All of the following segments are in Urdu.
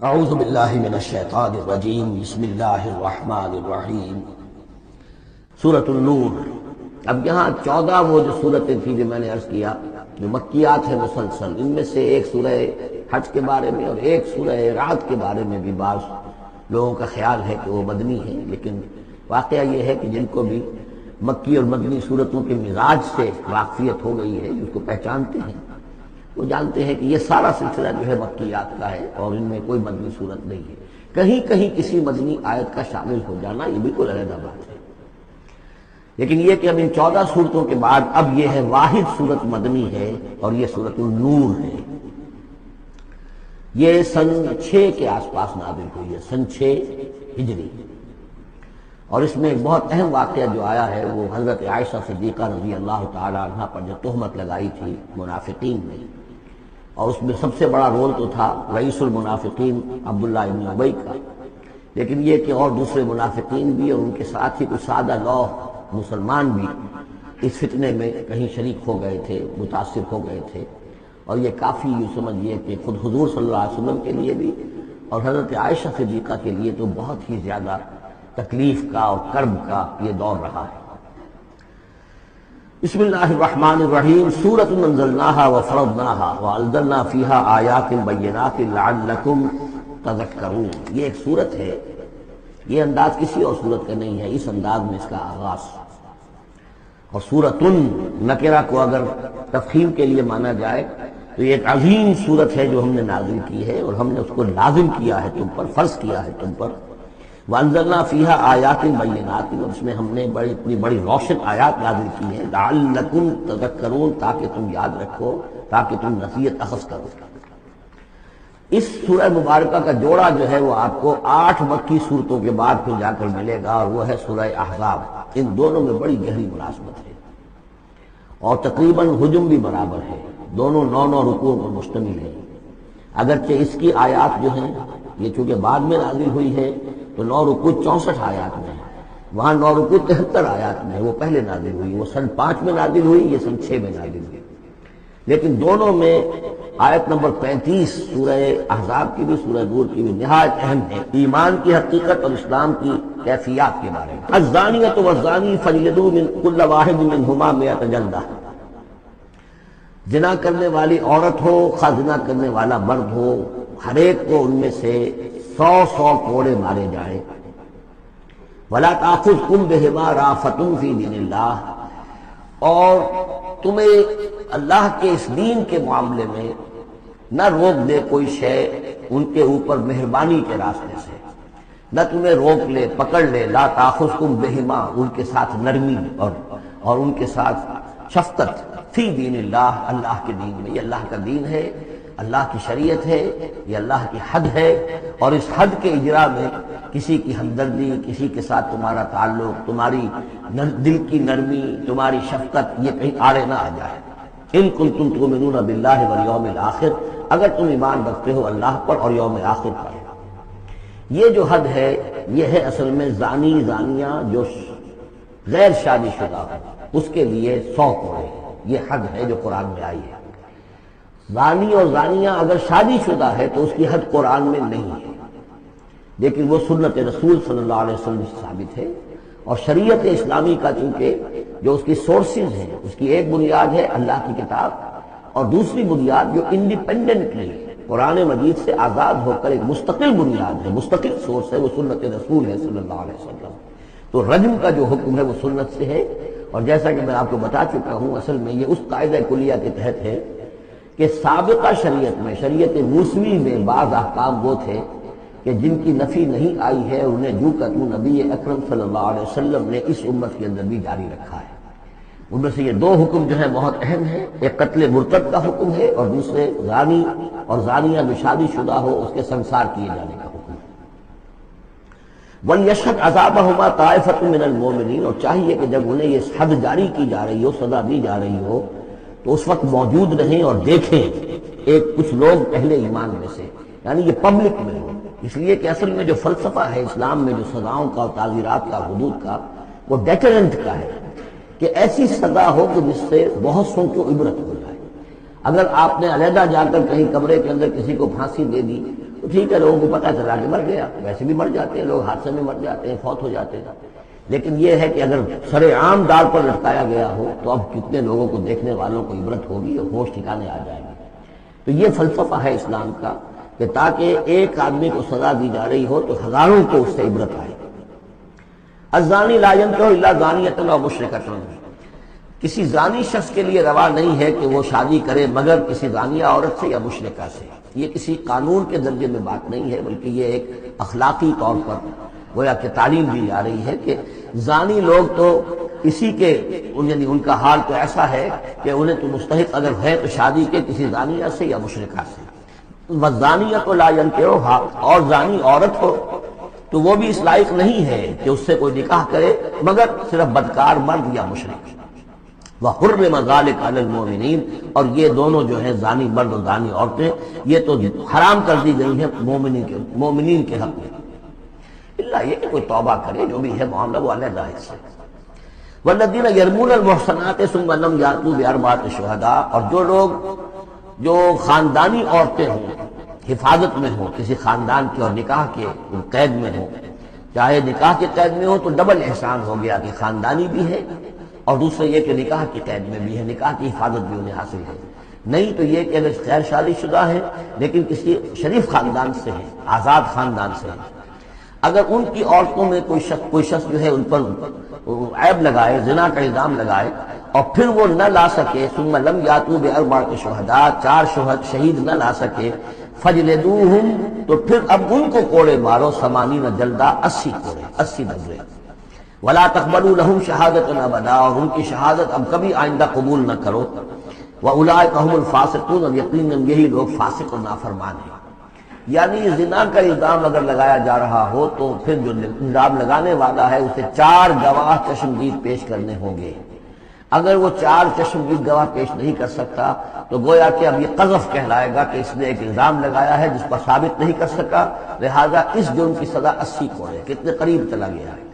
اعوذ باللہ من الشیطان الرجیم بسم اللہ الرحمن الرحیم سورۃ النور۔ اب یہاں 14 وہ جو صورتیں تھیں جو میں نے عرض کیا جو مکیات ہیں مسلسل، ان میں سے ایک سورہ حج کے بارے میں اور ایک سورہ رعد کے بارے میں بھی بعض لوگوں کا خیال ہے کہ وہ مدنی ہیں، لیکن واقعہ یہ ہے کہ جن کو بھی مکی اور مدنی صورتوں کے مزاج سے واقفیت ہو گئی ہے، اس کو پہچانتے ہیں، وہ جانتے ہیں کہ یہ سارا سلسلہ جو ہے مکیات کا ہے اور ان میں کوئی مدنی صورت نہیں ہے۔ کہیں کہیں کسی مدنی آیت کا شامل ہو جانا یہ بالکل علیحدہ بات ہے، لیکن یہ کہ اب ان 14 صورتوں کے بعد اب یہ ہے واحد صورت مدنی ہے اور یہ سورۃ النور ہے۔ یہ سن 6 کے آس پاس نازل ہوئی ہے، سن 6 ہجری، اور اس میں ایک بہت اہم واقعہ جو آیا ہے وہ حضرت عائشہ صدیقہ رضی اللہ تعالی عنہ پر جو تہمت لگائی تھی منافقین نے، اور اس میں سب سے بڑا رول تو تھا رئیس المنافقین عبداللہ ابن ابی کا، لیکن یہ کہ اور دوسرے منافقین بھی اور ان کے ساتھ ہی کچھ سادہ لوح مسلمان بھی اس فتنے میں کہیں شریک ہو گئے تھے، متاثر ہو گئے تھے، اور یہ کافی یوں سمجھیے کہ خود حضور صلی اللہ علیہ وسلم کے لیے بھی اور حضرت عائشہ صدیقہ کے لیے تو بہت ہی زیادہ تکلیف کا اور کرب کا یہ دور رہا ہے۔ بسم اللہ الرحمن الرحیم، سورۃ انزلناها وفرضناها وانزلنا فیها آیات بینات لعلکم تذکرون۔ یہ ایک سورت ہے، یہ انداز کسی اور سورت کا نہیں ہے، اس انداز میں اس کا آغاز، اور سورۃ نکرہ کو اگر تفخیم کے لیے مانا جائے تو یہ ایک عظیم سورت ہے جو ہم نے نازل کی ہے اور ہم نے اس کو لازم کیا ہے تم پر، فرض کیا ہے تم پر۔ وانزلنا فیہا آیات بینات، اور اس میں ہم نے اتنی بڑی روشن آیات نازل کی ہیں، لعلکم تذکرون، تاکہ تم یاد رکھو، تاکہ تم نصیحت اخذ کرو۔ اس سورہ مبارکہ کا جوڑا جو ہے وہ آپ کو 8 مکی صورتوں کے بعد پھر جا کر ملے گا، اور وہ ہے سورہ احزاب۔ ان دونوں میں بڑی گہری مناسبت ہے اور تقریباً حجم بھی برابر ہے، دونوں 9 رکوعوں پر مشتمل ہے، اگرچہ اس کی آیات جو ہیں یہ چونکہ بعد میں نازل ہوئی ہے تو 9 رکوع 64 آیات میں ہے، وہاں 9 رکوع 73 آیات میں ہے، وہ پہلے نازل ہوئی، وہ سن 5 میں نازل ہوئی، یہ سن 6 میں نازل ہوئی، لیکن دونوں میں آیت نمبر 35 سورہ احزاب کی بھی سورہ نور کی بھی نہایت اہم ہے، ایمان کی حقیقت اور اسلام کی کیفیات کے بارے میں۔ الزانیۃ والزانی فاجلدوا من کل واحد منہما 100 جلدہ، زنا کرنے والی عورت ہو خواہ زنا کرنے والا مرد ہو، ہر ایک کو ان میں سے 100 کوڑے مارے جائیں۔ وَلَا تَأْخُذْكُمْ بِهِمَا رَأْفَةٌ فِي دِينِ اللَّهِ، اور تمہیں اللہ کے اس دین کے معاملے میں نہ روک دے کوئی شے ان کے اوپر مہربانی کے راستے سے، نہ تمہیں روک لے، پکڑ لے، لا تأخذکم بہما، ان کے ساتھ نرمی اور ان کے ساتھ شفقت، فی دین اللہ، اللہ کے دین میں، یہ اللہ کا دین ہے، اللہ کی شریعت ہے، یہ اللہ کی حد ہے، اور اس حد کے اجرا میں کسی کی ہمدردی، کسی کے ساتھ تمہارا تعلق، تمہاری دل کی نرمی، تمہاری شفقت یہ کہیں آڑے نہ آ جائے۔ ان کنتم تؤمنون باللہ والیوم الآخر، اگر تم ایمان رکھتے ہو اللہ پر اور یوم آخر پر۔ یہ جو حد ہے یہ ہے اصل میں زانی زانیہ جو غیر شادی شدہ ہو اس کے لیے 100 کوڑے، یہ حد ہے جو قرآن میں آئی ہے۔ زانی اور زانیہ اگر شادی شدہ ہے تو اس کی حد قرآن میں نہیں ہے، لیکن وہ سنت رسول صلی اللہ علیہ وسلم سے ثابت ہے، اور شریعت اسلامی کا چونکہ جو اس کی سورسز ہیں، اس کی ایک بنیاد ہے اللہ کی کتاب، اور دوسری بنیاد جو انڈیپینڈنٹلی قرآن مجید سے آزاد ہو کر ایک مستقل بنیاد ہے، مستقل سورس ہے، وہ سنت رسول ہے صلی اللہ علیہ وسلم۔ تو رجم کا جو حکم ہے وہ سنت سے ہے، اور جیسا کہ میں آپ کو بتا چکا ہوں اصل میں یہ اس قاعدہ کلیہ کے تحت ہے کہ سابقہ شریعت میں، شریعت موسوی میں بعض احکام وہ تھے کہ جن کی نفی نہیں آئی ہے، انہیں جو کہ نبی اکرم صلی اللہ علیہ وسلم نے اس امت کے اندر بھی جاری رکھا ہے۔ ان میں سے یہ 2 حکم جو ہیں بہت اہم ہیں، ایک قتل مرتد کا حکم ہے اور دوسرے زانی اور زانیہ جو شادی شدہ ہو اس کے سنسار کیے جانے کا حکم ہے۔ وَلْيَشْهَدْ عَذَابَهُمَا طَائِفَةٌ مِّنَ الْمُؤْمِنِينَ، اور چاہیے کہ جب انہیں یہ حد جاری کی جا رہی ہو، سزا دی جا رہی ہو، تو اس وقت موجود رہیں اور دیکھیں کچھ لوگ اہل ایمان میں سے، یعنی یہ پبلک میں ہو، اس لیے کہ اصل میں جو فلسفہ ہے اسلام میں جو سزاؤں کا اور تعزیرات کا، حدود کا، وہ ڈیٹرنٹ کا ہے کہ ایسی سزا ہو کہ جس سے بہت سو کو عبرت ہو جائے۔ اگر آپ نے علیحدہ جا کر کہیں کمرے کے اندر کسی کو پھانسی دے دی تو ٹھیک ہے، لوگوں کو پتہ چلا کہ مر گیا، ویسے بھی مر جاتے ہیں لوگ، حادثے میں مر جاتے ہیں، فوت ہو جاتے ہیں، لیکن یہ ہے کہ اگر سر عام ڈال پر لٹکایا گیا ہو تو اب کتنے لوگوں کو، دیکھنے والوں کو عبرت ہوگی اور ہوش ٹھکانے آ جائے گی۔ تو یہ فلسفہ ہے اسلام کا کہ تاکہ ایک آدمی کو سزا دی جا رہی ہو تو ہزاروں کو اس سے عبرت آئے۔ الزانی لا ينکح الا زانیۃ او مشرکۃ، کسی زانی شخص کے لیے روا نہیں ہے کہ وہ شادی کرے مگر کسی زانیہ عورت سے یا مشرکہ سے۔ یہ کسی قانون کے درجے میں بات نہیں ہے، بلکہ یہ ایک اخلاقی طور پر گویا کہ تعلیم دی جا رہی ہے کہ زانی لوگ تو اسی کے، یعنی ان کا حال تو ایسا ہے کہ انہیں تو مستحق اگر ہے تو شادی کے کسی زانیہ سے یا مشرکہ سے۔ والزانیۃ لا ينکحها، اور زانی عورت ہو تو وہ بھی اس لائق نہیں ہے کہ اس سے کوئی نکاح کرے مگر صرف بدکار مرد یا مشرک۔ وحرم ذلک علی المؤمنین، اور یہ دونوں جو ہیں زانی مرد اور زانی عورتیں یہ تو حرام کر دی گئی ہیں مومنین کے حق میں، اللہ یہ کہ کوئی توبہ کرے، جو بھی ہے معاملہ وہ علیحدہ ہے۔ والذین یرمون المحصنات ثم لم یاتوا باربعۃ شہداء، اور جو لوگ جو خاندانی عورتیں ہوں، حفاظت میں ہوں کسی خاندان کے اور نکاح کے قید میں ہوں، چاہے نکاح کے قید میں ہو تو ڈبل احسان ہو گیا کہ خاندانی بھی ہے اور دوسرے یہ کہ نکاح کی قید میں بھی ہے، نکاح کی حفاظت بھی انہیں حاصل ہے۔ نہیں تو یہ کہ اگر غیر شادی شدہ ہے لیکن کسی شریف خاندان سے ہے، آزاد خاندان سے ہے، اگر ان کی عورتوں میں کوئی شخص جو ہے ان پر عیب لگائے، زنا کا الزام لگائے اور پھر وہ نہ لا سکے، ثم لم یاتوا باربعۃ شہداء، 4 شہید نہ لا سکے، فجلدوہم، تو پھر اب ان کو کوڑے مارو، 80 جلدہ، 80 کوڑے، 80 ڈبرے۔ ولا تقبلوا لهم شہادۃ ابدا، اور ان کی شہادت اب کبھی آئندہ قبول نہ کرو۔ واولئک هم الفاسقون، اور یقیناً یہی لوگ فاسق اور نافرمان ہیں۔ یعنی زنا کا الزام اگر لگایا جا رہا ہو تو پھر جو الزام لگانے والا ہے اسے 4 گواہ چشمدید پیش کرنے ہوں گے۔ اگر وہ 4 چشمدید گواہ پیش نہیں کر سکتا تو گویا کہ اب یہ قذف کہلائے گا کہ اس نے ایک الزام لگایا ہے جس پر ثابت نہیں کر سکا، لہذا اس جرم کی سزا 80 کوڑے، کتنے قریب چلا گیا ہے۔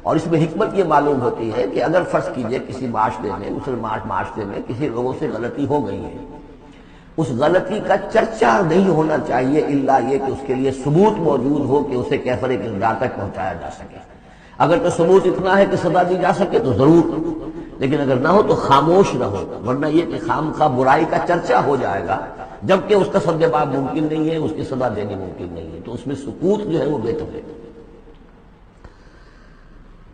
اور اس میں حکمت یہ معلوم ہوتی ہے کہ اگر فرض کیجئے کسی معاشرے میں، مسلمان معاشرے میں کسی لوگوں سے غلطی ہو گئی ہے، اس غلطی کا چرچا نہیں ہونا چاہیے الا یہ کہ اس کے لیے ثبوت موجود ہو کہ اسے کیفر کردار تک پہنچایا جا سکے۔ اگر تو ثبوت اتنا ہے کہ سزا دی جا سکے تو ضرور، لیکن اگر نہ ہو تو خاموش رہو، ورنہ یہ کہ خامخواہ برائی کا چرچا ہو جائے گا جبکہ اس کا سد باب ممکن نہیں ہے، اس کی سزا دینی ممکن نہیں ہے، تو اس میں سکوت جو ہے وہ بہتر ہے۔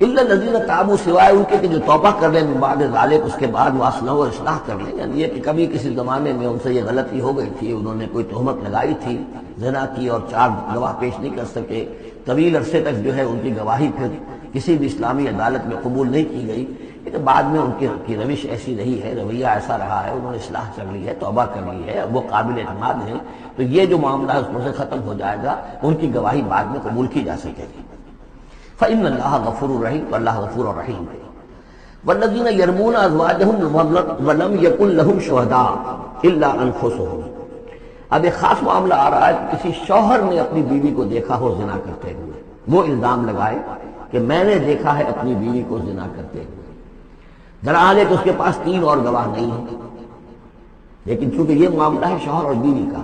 الا الذین تابوا، سوائے ان کے کہ جو توبہ کر لیں من بعد ذلک، اس کے بعد واصلحوا، اور اصلاح کر لیں، یعنی یہ کہ کبھی کسی زمانے میں ان سے یہ غلطی ہو گئی تھی، انہوں نے کوئی تہمت لگائی تھی زنا کی اور 4 گواہ پیش نہیں کر سکے، طویل عرصے تک جو ہے ان کی گواہی پھر کسی بھی اسلامی عدالت میں قبول نہیں کی گئی، لیکن بعد میں ان کی روش ایسی رہی ہے، رویہ ایسا رہا ہے، انہوں نے اصلاح کر لی ہے، توبہ کر لی ہے، اب وہ قابل اعتماد ہیں، تو یہ جو معاملہ ہے اس پر سے ختم ہو جائے گا، ان کی گواہی بعد میں قبول کی جا سکے گی۔ فإن اللہ غفور رحیم، اللہ غفور رحیم ہے۔ والذین یرمون ازواجہم ولم یکن لہم شہداء الا انفسہم، اب ایک خاص معاملہ آ رہا ہے کہ کسی شوہر نے اپنی بیوی کو دیکھا ہو زنا کرتے ہوئے، وہ الزام لگائے کہ میں نے دیکھا ہے اپنی بیوی کو زنا کرتے ہوئے، دراصل کہ اس کے پاس 3 اور گواہ نہیں ہیں، لیکن چونکہ یہ معاملہ ہے شوہر اور بیوی کا،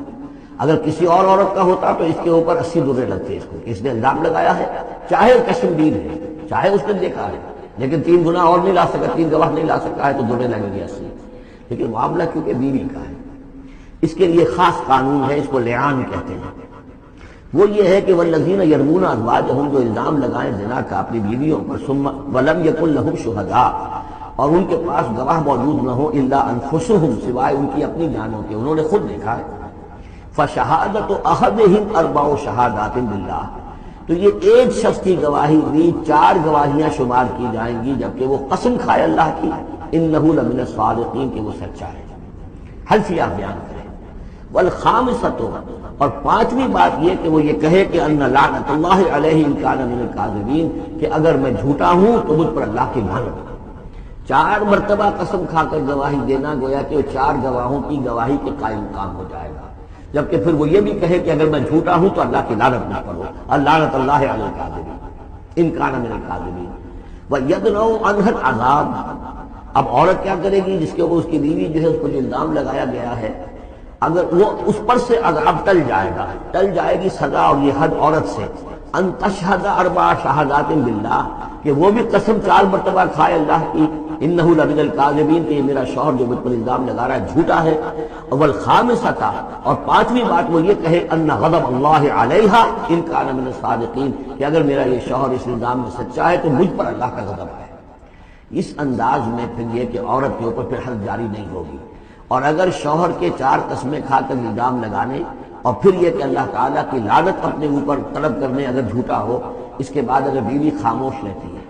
اگر کسی اور عورت کا ہوتا تو اس کے اوپر 80 درے لگتے اس کو، اس نے الزام لگایا ہے، چاہے کشمدید ہے، چاہے اس نے دیکھا ہے، لیکن 3 گناہ اور نہیں لا سکا، 3 گواہ نہیں لا سکا ہے تو درے لگیں گے 80۔ لیکن معاملہ کیونکہ بیوی کا ہے، اس کے لیے خاص قانون ہے، اس کو لعان کہتے ہیں۔ وہ یہ ہے کہ والذین یرمون ازواجہم، جو الزام لگائیں زنا کا اپنی بیویوں پر، ثم ولم یکن لہم شہداء، اور ان کے پاس گواہ موجود نہ ہو، الا انفسہم، سوائے ان کی اپنی جانوں کے، انہوں نے خود دیکھا ہے، فشہادت احدہم 4 شہادات باللہ، تو یہ ایک شخص کی گواہی بھی 4 گواہیاں شمار کی جائیں گی جبکہ وہ قسم کھائے اللہ کی، انہ لمن الصادقین، کہ وہ سچا ہے، حلفیہ بیان کرے۔ والخامسۃ، اور 5ویں بات یہ کہ وہ یہ کہے کہ ان لعنت اللہ علیہ ان کان من الکاذبین، کہ اگر میں جھوٹا ہوں تو مجھ پر اللہ کی لعنت۔ 4 مرتبہ قسم کھا کر گواہی دینا گویا کہ وہ 4 گواہوں کی گواہی کے قائم مقام ہو جائے گا، جبکہ پھر وہ یہ بھی کہے کہ اگر میں جھوٹا ہوں تو اللہ کی لعنت نہ پڑھو، لعنت اللہ علی الکاذبین ان کان من الکاذبین۔ وَيَدْنَوْ عَنْهَا الْعَذَابَ، اب عورت کیا کرے گی جس کے اوپر اس کی بیوی جو ہے اس کو جو الزام لگایا گیا ہے، اگر وہ اس پر سے عذاب ٹل جائے گا، ٹل جائے گی سزا اور یہ حد عورت سے، ان تشہد اربع شہادات باللہ، کہ وہ بھی قسم 4 مرتبہ کھائے اللہ کی، انہ لمن الکاذبین، کہ یہ میرا شوہر جو مجھ پر الزام لگا رہا ہے جھوٹا ہے، والخامسۃ، اور 5ویں بات وہ یہ کہے ان غضب اللہ علیہا ان کان من الصادقین، کہ اگر میرا یہ شوہر اس الزام میں سچا ہے تو مجھ پر اللہ کا غضب ہے۔ اس انداز میں پھر یہ کہ عورت کے اوپر پھر حد جاری نہیں ہوگی، اور اگر شوہر کے 4 قسمیں کھا کر الزام لگانے اور پھر یہ کہ اللہ تعالیٰ کی لعنت اپنے اوپر طلب کرنے اگر جھوٹا ہو، اس کے بعد اگر بیوی خاموش رہتی ہے،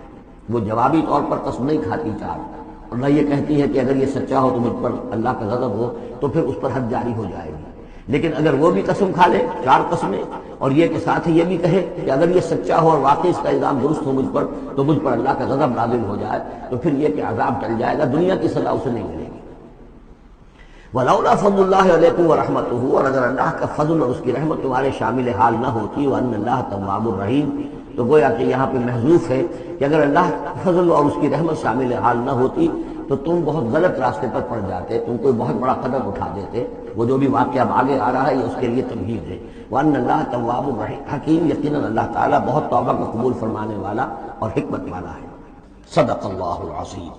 وہ جوابی طور پر قسم نہیں کھاتی 4، اور نہ یہ کہتی ہے کہ اگر یہ سچا ہو تو مجھ پر اللہ کا غضب ہو، تو پھر اس پر حد جاری ہو جائے گی۔ لیکن اگر وہ بھی قسم کھا لے 4 قسمیں، اور یہ کہ ساتھ ہی یہ بھی کہے کہ اگر یہ سچا ہو اور واقعی اس کا الزام درست ہو مجھ پر، تو مجھ پر اللہ کا غضب نازل ہو جائے، تو پھر یہ کہ عذاب ٹل جائے گا، دنیا کی سزا اسے نہیں ملے گی۔ وَلَوْلَا فَضْلُ اللَّهِ عَلَيْكُمْ وَرَحْمَتُهُ، اور اگر اللہ کا فضل اور اس کی رحمت تمہارے شامل حال نہ ہوتی، وَأَنَّ اللَّهَ تَوَّابٌ رَحِيمٌ، تو گویا کہ یہاں پہ محذوف ہے کہ اگر اللہ کا فضل اور اس کی رحمت شامل حال نہ ہوتی تو تم بہت غلط راستے پر پڑ جاتے، تم کوئی بہت بڑا قدم اٹھا دیتے۔ وہ جو بھی واقعہ اب آگے آ رہا ہے یہ اس کے لیے تمہید ہے۔ وَأَنَّ اللَّهَ تَوَّابٌ حَكِيمٌ، یقیناً اللہ تعالیٰ بہت توبہ کو قبول فرمانے والا اور حکمت والا ہے۔ صدق اللہ العظیم۔